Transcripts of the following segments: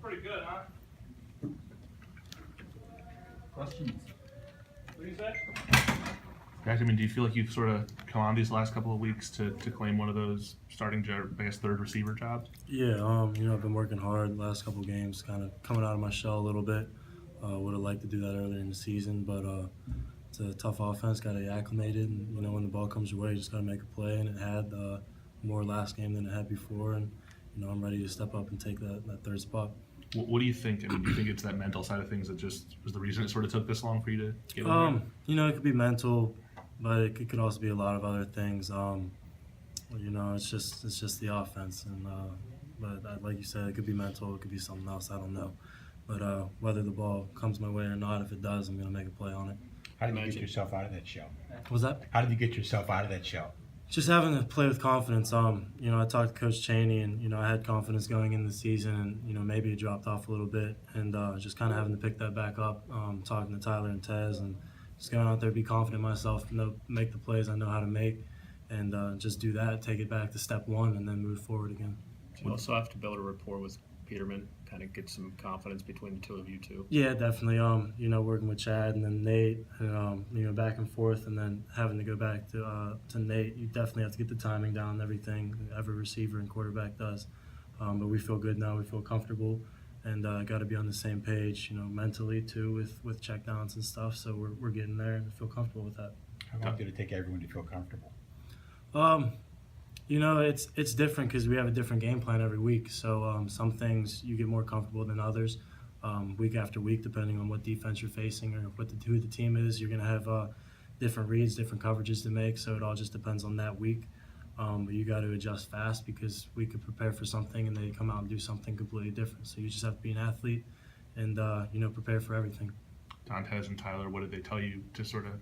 pretty good, huh? Questions? What do you say? Guys, I mean, do you feel like you've sort of come on these last couple of weeks to claim one of those starting, I guess, third receiver jobs? Yeah, I've been working hard the last couple games, kind of coming out of my shell a little bit. Would have liked to do that earlier in the season, but it's a tough offense. Got to get acclimated, and when the ball comes your way, you just got to make a play. And it had more last game than it had before, and I'm ready to step up and take that third spot. What do you think? I mean, do you think it's that mental side of things that just was the reason it sort of took this long for you to get in there? It could be mental, but it could also be a lot of other things. It's just the offense, and but like you said, it could be mental, it could be something else. I don't know, but whether the ball comes my way or not, if it does, I'm gonna make a play on it. How did you get yourself out of that shell? What was that? How did you get yourself out of that shell? Just having to play with confidence. I talked to Coach Cheney, and I had confidence going into the season, and maybe it dropped off a little bit, and just kind of having to pick that back up. Talking to Tyler and Tez, and just going out there, be confident in myself, make the plays I know how to make, and just do that, take it back to step one, and then move forward again. You also have to build a rapport with Peterman, kind of get some confidence between the two of you too. Yeah, definitely. Working with Chad and then Nate, and back and forth, and then having to go back to Nate. You definitely have to get the timing down and everything. Every receiver and quarterback does. But we feel good now. We feel comfortable, and got to be on the same page, mentally too, with checkdowns and stuff. So we're getting there and feel comfortable with that. How long did it take everyone to feel comfortable? It's different because we have a different game plan every week. So some things you get more comfortable than others. Week after week, depending on what defense you're facing or who the team is, you're going to have different reads, different coverages to make. So it all just depends on that week. But you got to adjust fast because we could prepare for something and they come out and do something completely different. So you just have to be an athlete and prepare for everything. Dantes and Tyler, what did they tell you to sort of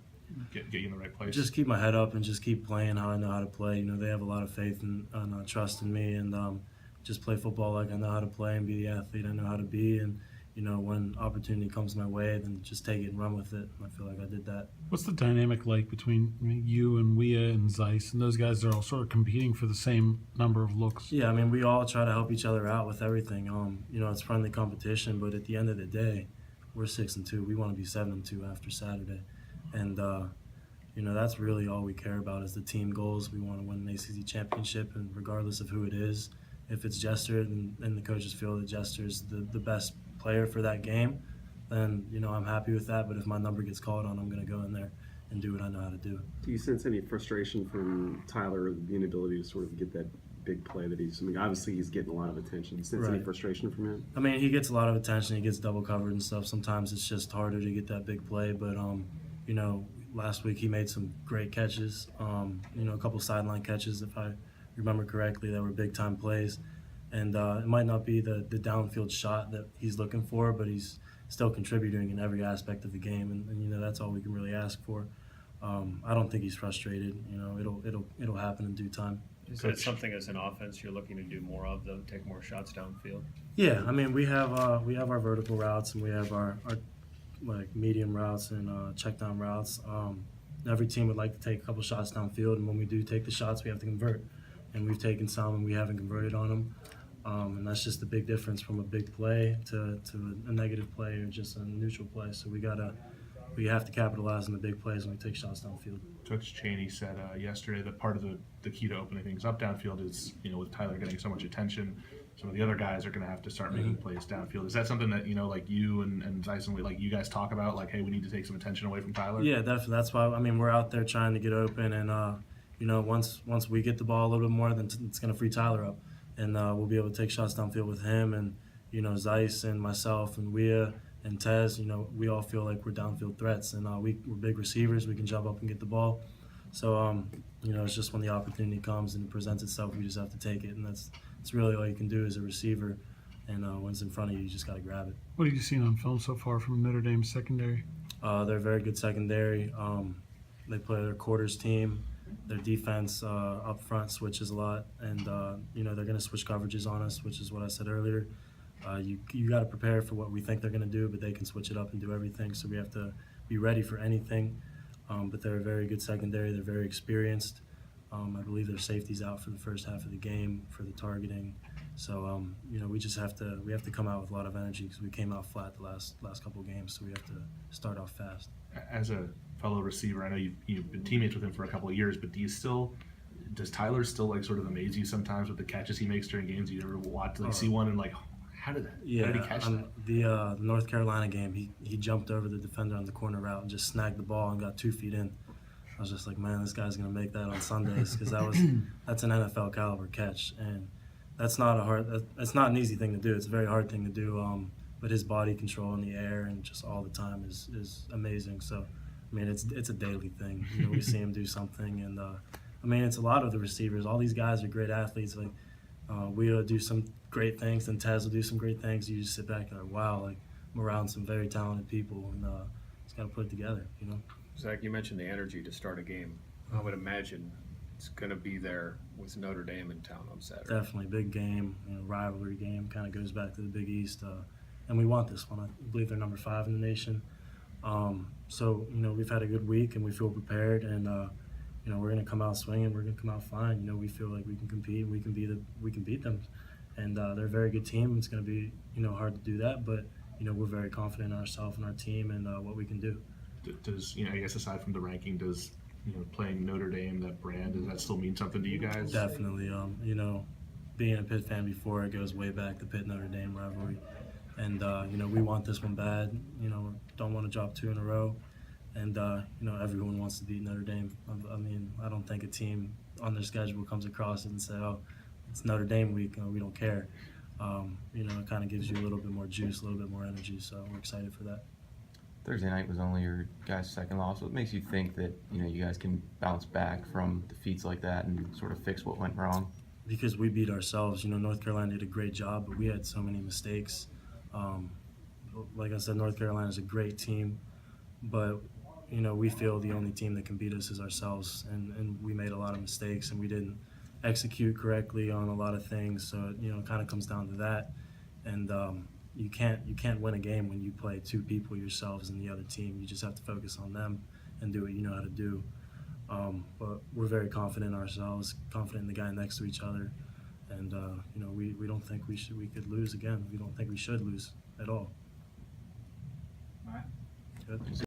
get you in the right place? Just keep my head up and just keep playing how I know how to play. They have a lot of faith and trust in me, and just play football like I know how to play and be the athlete I know how to be. And when opportunity comes my way, then just take it and run with it. I feel like I did that. What's the dynamic like between you and Weah and Zeiss, and those guys are all sort of competing for the same number of looks? Yeah, we all try to help each other out with everything. It's friendly competition, but at the end of the day, we're 6-2. We want to be 7-2 after Saturday. And, that's really all we care about is the team goals. We want to win an ACC championship, and regardless of who it is, if it's Jester and the coaches feel that Jester's the best player for that game, then, I'm happy with that. But if my number gets called on, I'm going to go in there and do what I know how to do. Do you sense any frustration from Tyler, the inability to sort of get that big play that obviously he's getting a lot of attention. Do you sense any frustration from him? He gets a lot of attention. He gets double covered and stuff. Sometimes it's just harder to get that big play, but, last week he made some great catches, a couple sideline catches, if I remember correctly, that were big-time plays. And it might not be the downfield shot that he's looking for, but he's still contributing in every aspect of the game, and that's all we can really ask for. I don't think he's frustrated. It'll happen in due time. Is that something as an offense you're looking to do more of, though, take more shots downfield? Yeah, we have our vertical routes, and we have our medium routes and check down routes. Every team would like to take a couple shots downfield, and when we do take the shots, we have to convert. And we've taken some, and we haven't converted on them. And that's just the big difference from a big play to a negative play or just a neutral play. So we have to capitalize on the big plays when we take shots downfield. Coach Cheney said yesterday that part of the key to opening things up downfield is, with Tyler getting so much attention, some of the other guys are going to have to start making plays downfield. Is that something that, like you and Dyson, you guys talk about, like, hey, we need to take some attention away from Tyler? Yeah, definitely. That's why, we're out there trying to get open, and, once we get the ball a little bit more, then it's going to free Tyler up. And we'll be able to take shots downfield with him, and, Zeiss and myself and Weah and Tez, we all feel like we're downfield threats, and we're big receivers. We can jump up and get the ball. So, it's just when the opportunity comes and it presents itself, we just have to take it, and that's really all you can do as a receiver. And when it's in front of you, you just got to grab it. What have you seen on film so far from Notre Dame secondary? They're a very good secondary. They play their quarters team. Their defense up front switches a lot, and they're going to switch coverages on us, which is what I said earlier. You got to prepare for what we think they're going to do, but they can switch it up and do everything. So we have to be ready for anything. But they're a very good secondary. They're very experienced. I believe their safety's out for the first half of the game for the targeting. So you know, we have to come out with a lot of energy because we came out flat the last couple of games. So we have to start off fast. As a fellow receiver, I know you've been teammates with him for a couple of years, but does Tyler still like sort of amaze you sometimes with the catches he makes during games? You ever watch see one and like, how did he catch that? The North Carolina game, he jumped over the defender on the corner route and just snagged the ball and got 2 feet in. I was just like, man, this guy's gonna make that on Sundays because that's an NFL caliber catch, and that's not an easy thing to do. It's a very hard thing to do. But his body control in the air and just all the time is amazing. So, I mean, it's a daily thing. You know, we see him do something, and I mean, it's a lot of the receivers. All these guys are great athletes. Like we'll do some great things, and Taz will do some great things. You just sit back and like, wow, like I'm around some very talented people, and just got to put it together. You know. Zach, you mentioned the energy to start a game. I would imagine it's going to be there with Notre Dame in town on Saturday. Definitely big game, you know, rivalry game. Kind of goes back to the Big East, and we want this one. I believe they're number 5 in the nation. So you know, we've had a good week and we feel prepared, and you know, we're going to come out swinging. We're going to come out fine. You know, we feel like we can compete. We can beat them, and they're a very good team. It's going to be, you know, hard to do that, but you know, we're very confident in ourselves and our team and what we can do. Does, you know, I guess aside from the ranking, does, you know, playing Notre Dame, that brand, does that still mean something to you guys? Definitely. You know, being a Pitt fan before, it goes way back, the Pitt Notre Dame rivalry, and you know, we want this one bad. You know, don't want to drop 2 in a row, and you know, everyone wants to beat Notre Dame. I mean, I don't think a team on their schedule comes across it and say, oh, it's Notre Dame week, we don't care. You know, it kind of gives you a little bit more juice, a little bit more energy, so we're excited for that. Thursday night was only your guys' second loss. What makes you think that, you know, you guys can bounce back from defeats like that and sort of fix what went wrong? Because we beat ourselves. You know, North Carolina did a great job, but we had so many mistakes. Like I said, North Carolina is a great team, but you know, we feel the only team that can beat us is ourselves, and we made a lot of mistakes and we didn't execute correctly on a lot of things. So you know, it kind of comes down to that, and you can't win a game when you play 2 people, yourselves and the other team. You just have to focus on them and do what you know how to do. But we're very confident in ourselves, confident in the guy next to each other, and you know, we don't think we could lose again. We don't think we should lose at all. All right. Good.